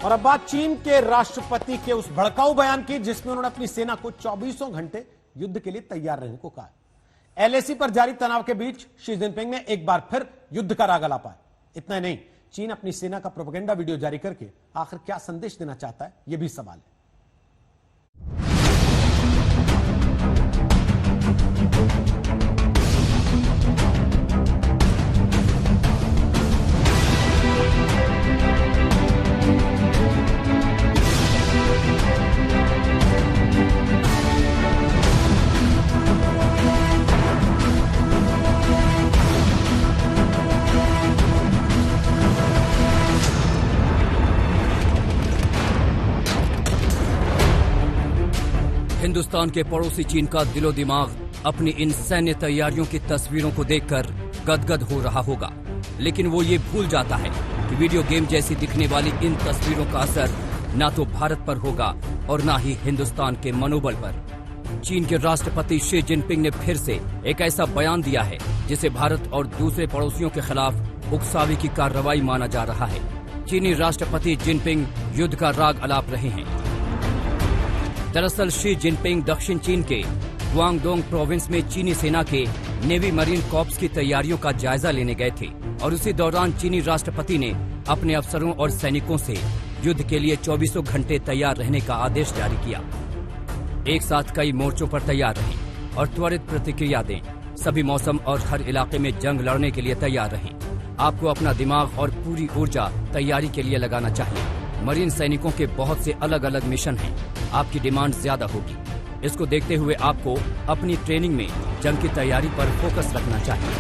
और अब बात चीन के राष्ट्रपति के उस भड़काऊ बयान की जिसमें उन्होंने अपनी सेना को 24 घंटे युद्ध के लिए तैयार रहने को कहा। एलएसी पर जारी तनाव के बीच शी जिनपिंग ने एक बार फिर युद्ध का राग अलापा है। इतना ही नहीं, चीन अपनी सेना का प्रोपेगेंडा वीडियो जारी करके आखिर क्या संदेश देना चाहता है, यह भी सवाल है। हिंदुस्तान के पड़ोसी चीन का दिलो दिमाग अपनी इन सैन्य तैयारियों की तस्वीरों को देखकर गदगद हो रहा होगा, लेकिन वो ये भूल जाता है कि वीडियो गेम जैसी दिखने वाली इन तस्वीरों का असर ना तो भारत पर होगा और ना ही हिंदुस्तान के मनोबल पर। चीन के राष्ट्रपति शी जिनपिंग ने फिर से एक ऐसा बयान दिया है जिसे भारत और दूसरे पड़ोसियों के खिलाफ उकसावे की कार्रवाई माना जा रहा है। चीनी राष्ट्रपति जिनपिंग युद्ध का राग अलाप रहे हैं। दरअसल शी जिनपिंग दक्षिण चीन के ग्वांगडोंग प्रोविंस में चीनी सेना के नेवी मरीन कॉर्प्स की तैयारियों का जायजा लेने गए थे और उसी दौरान चीनी राष्ट्रपति ने अपने अफसरों और सैनिकों से युद्ध के लिए 24 घंटे तैयार रहने का आदेश जारी किया। एक साथ कई मोर्चों पर तैयार रहें और त्वरित प्रतिक्रिया दें। सभी मौसम और हर इलाके में जंग लड़ने के लिए तैयार रहें। आपको अपना दिमाग और पूरी ऊर्जा तैयारी के लिए लगाना चाहिए। मरीन सैनिकों के बहुत से अलग अलग मिशन हैं। आपकी डिमांड ज्यादा होगी। इसको देखते हुए आपको अपनी ट्रेनिंग में जंग की तैयारी पर फोकस रखना चाहिए।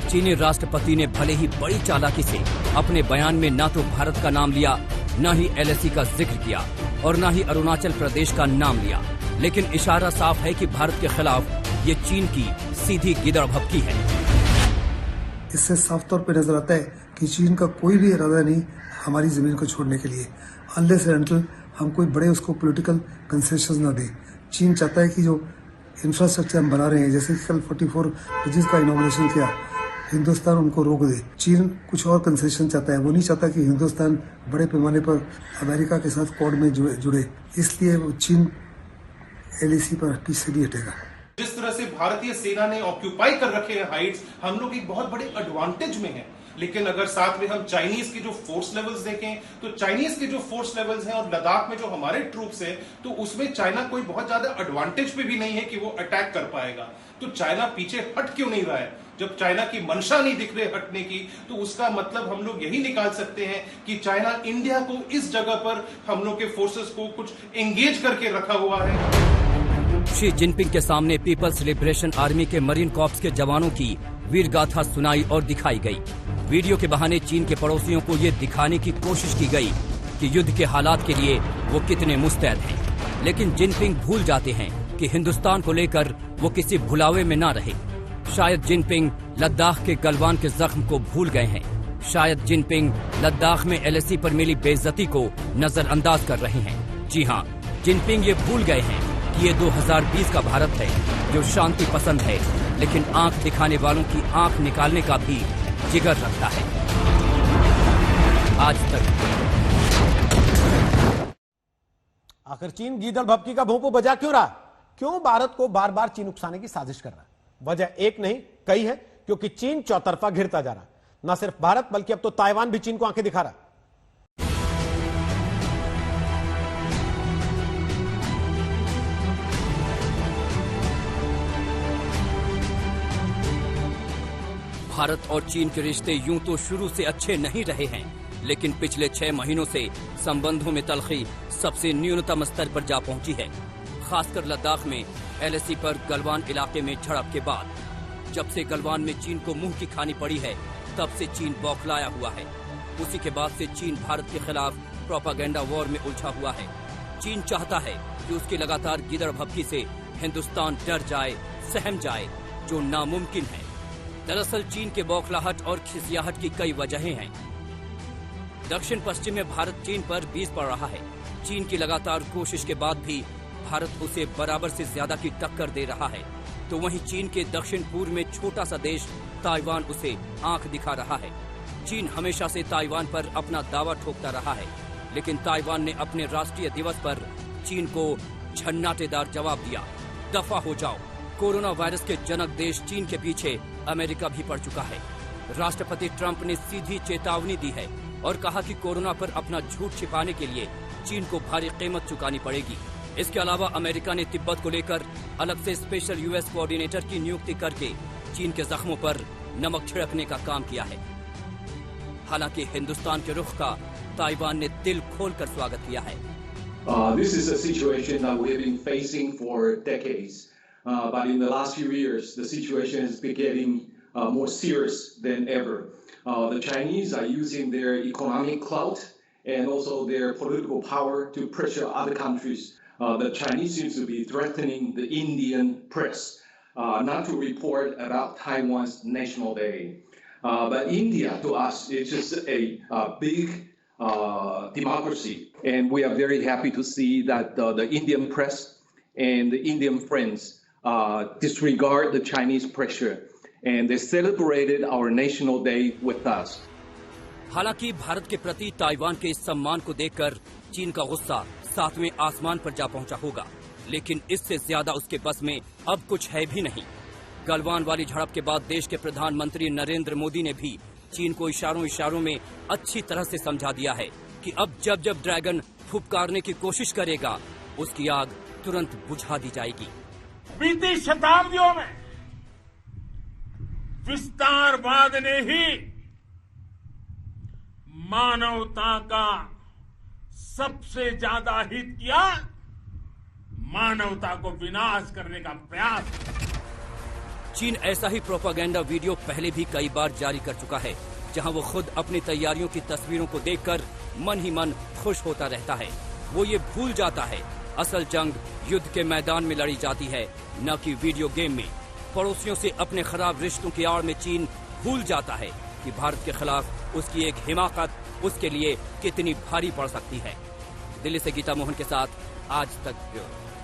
चीनी राष्ट्रपति ने भले ही बड़ी चालाकी से अपने बयान में न तो भारत का नाम लिया, न ही एलएसी का जिक्र किया और न ही अरुणाचल प्रदेश का नाम लिया, लेकिन इशारा साफ है कि भारत के खिलाफ ये चीन की सीधी गिदड़ भभकी है। इससे साफ तौर पर नजर आता है कि चीन का कोई भी इरादा नहीं हमारी जमीन को छोड़ने के लिए, अनलेस एंड अनटिल हम कोई बड़े उसको पॉलिटिकल कंसेशंस ना दें। चीन चाहता है कि जो इंफ्रास्ट्रक्चर हम बना रहे हैं, जैसे कि कल 44 ब्रिजेस का इनॉग्रेशन किया, हिंदुस्तान उनको रोक दे। चीन कुछ और कंसेशन चाहता है, वो नहीं चाहता कि हिंदुस्तान बड़े पैमाने पर अमेरिका के साथ कॉड में जुड़े, इसलिए वो चीन एलएसी पर पीछे नहीं हटेगा। जिस तरह से भारतीय सेना ने ऑक्यूपाई कर रखे हैं हाइट्स, हम लोग एक बहुत बड़े एडवांटेज में हैं। लेकिन अगर साथ में हम चाइनीज के जो फोर्स लेवल्स देखें तो चाइनीज के जो फोर्स लेवल्स हैं और लद्दाख में जो हमारे ट्रूप्स हैं, तो उसमें चाइना कोई बहुत ज्यादा एडवांटेज पे भी नहीं है कि वो अटैक कर पाएगा। तो चाइना पीछे हट क्यों नहीं रहा है? जब चाइना की मंशा नहीं दिख रही हटने की, तो उसका मतलब हम लोग यही निकाल सकते हैं कि चाइना इंडिया को इस जगह पर हम लोग के फोर्सेस को कुछ एंगेज करके रखा हुआ है। शी जिनपिंग के सामने पीपल्स लिबरेशन आर्मी के मरीन कॉर्प्स के जवानों की वीर गाथा सुनाई और दिखाई गई। वीडियो के बहाने चीन के पड़ोसियों को ये दिखाने की कोशिश की गई कि युद्ध के हालात के लिए वो कितने मुस्तैद हैं। लेकिन जिनपिंग भूल जाते हैं कि हिंदुस्तान को लेकर वो किसी भुलावे में ना रहे। शायद जिनपिंग लद्दाख के गलवान के जख्म को भूल गए हैं। शायद जिनपिंग लद्दाख में एलएसी पर मिली बेइज्जती को नजरअंदाज कर रहे हैं। जी हाँ, जिनपिंग ये भूल गए हैं कि ये 2020 का भारत है जो शांति पसंद है, लेकिन आंख दिखाने वालों की आंख निकालने का भी जिगर रखता है। आज तक आखिर चीन गीदड़ भभकी का भोंपू बजा क्यों रहा? क्यों भारत को बार बार चीन उकसाने की साजिश कर रहा है? वजह एक नहीं कई है, क्योंकि चीन चौतरफा घिरता जा रहा है। न सिर्फ भारत बल्कि अब तो ताइवान भी चीन को आंखें दिखा रहा है। भारत और चीन के रिश्ते यूं तो शुरू से अच्छे नहीं रहे हैं, लेकिन पिछले 6 महीनों से संबंधों में तलखी सबसे न्यूनतम स्तर पर जा पहुंची है। खासकर लद्दाख में एलएसी पर गलवान इलाके में झड़प के बाद। जब से गलवान में चीन को मुंह की खानी पड़ी है, तब से चीन बौखलाया हुआ है। उसी के बाद से चीन भारत के खिलाफ प्रोपागेंडा वॉर में उलझा हुआ है। चीन चाहता है कि उसकी लगातार गिदड़ भभकी से हिंदुस्तान डर जाए, सहम जाए, जो नामुमकिन है। दरअसल चीन के बौखलाहट और खिसियाहट की कई वजहें हैं। दक्षिण पश्चिम में भारत चीन पर बीस पड़ रहा है। चीन की लगातार कोशिश के बाद भी भारत उसे बराबर से ज्यादा की टक्कर दे रहा है, तो वहीं चीन के दक्षिण पूर्व में छोटा सा देश ताइवान उसे आंख दिखा रहा है। चीन हमेशा से ताइवान पर अपना दावा ठोकता रहा है, लेकिन ताइवान ने अपने राष्ट्रीय दिवस पर चीन को झन्नाटेदार जवाब दिया। दफा हो जाओ। कोरोना वायरस के जनक देश चीन के पीछे अमेरिका भी पड़ चुका है। राष्ट्रपति ट्रंप ने सीधी चेतावनी दी है और कहा कि कोरोना पर अपना झूठ छिपाने के लिए चीन को भारी कीमत चुकानी पड़ेगी। इसके अलावा अमेरिका ने तिब्बत को लेकर अलग से स्पेशल यूएस कोऑर्डिनेटर की नियुक्ति करके चीन के जख्मों पर नमक छिड़कने का काम किया है। हालांकि हिंदुस्तान के रुख का ताइवान ने दिल खोलकर स्वागत किया है। This is a situation that we have been facing for decades, but in the last few years, the situation has been getting more serious than ever. The Chinese are using their economic clout and also their political power to pressure other countries. The Chinese seems to be threatening the Indian press not to report about Taiwan's National Day. But India, to us, is just a big democracy, and we are very happy to see that the Indian press and the Indian friends disregard the Chinese pressure, and they celebrated our National Day with us. हालांकि भारत के प्रति Taiwan के इस सम्मान को देखकर चीन का गुस्सा 7वें आसमान पर जा पहुंचा होगा, लेकिन इससे ज्यादा उसके बस में अब कुछ है भी नहीं। गलवान वाली झड़प के बाद देश के प्रधानमंत्री नरेंद्र मोदी ने भी चीन को इशारों में अच्छी तरह से समझा दिया है कि अब जब जब ड्रैगन फुफकारने की कोशिश करेगा, उसकी आग तुरंत बुझा दी जाएगी। बीती शताब्दियों में विस्तारवाद ने ही मानवता का सबसे ज्यादा हित किया, मानवता को विनाश करने का प्रयास। चीन ऐसा ही प्रोपागेंडा वीडियो पहले भी कई बार जारी कर चुका है, जहां वो खुद अपनी तैयारियों की तस्वीरों को देखकर मन ही मन खुश होता रहता है। वो ये भूल जाता है असल जंग युद्ध के मैदान में लड़ी जाती है, न कि वीडियो गेम में। पड़ोसियों से अपने खराब रिश्तों की आड़ में चीन भूल जाता है कि भारत के खिलाफ उसकी एक हिमाकत उसके लिए कितनी भारी पड़ सकती है। दिल्ली से गीता मोहन के साथ आज तक।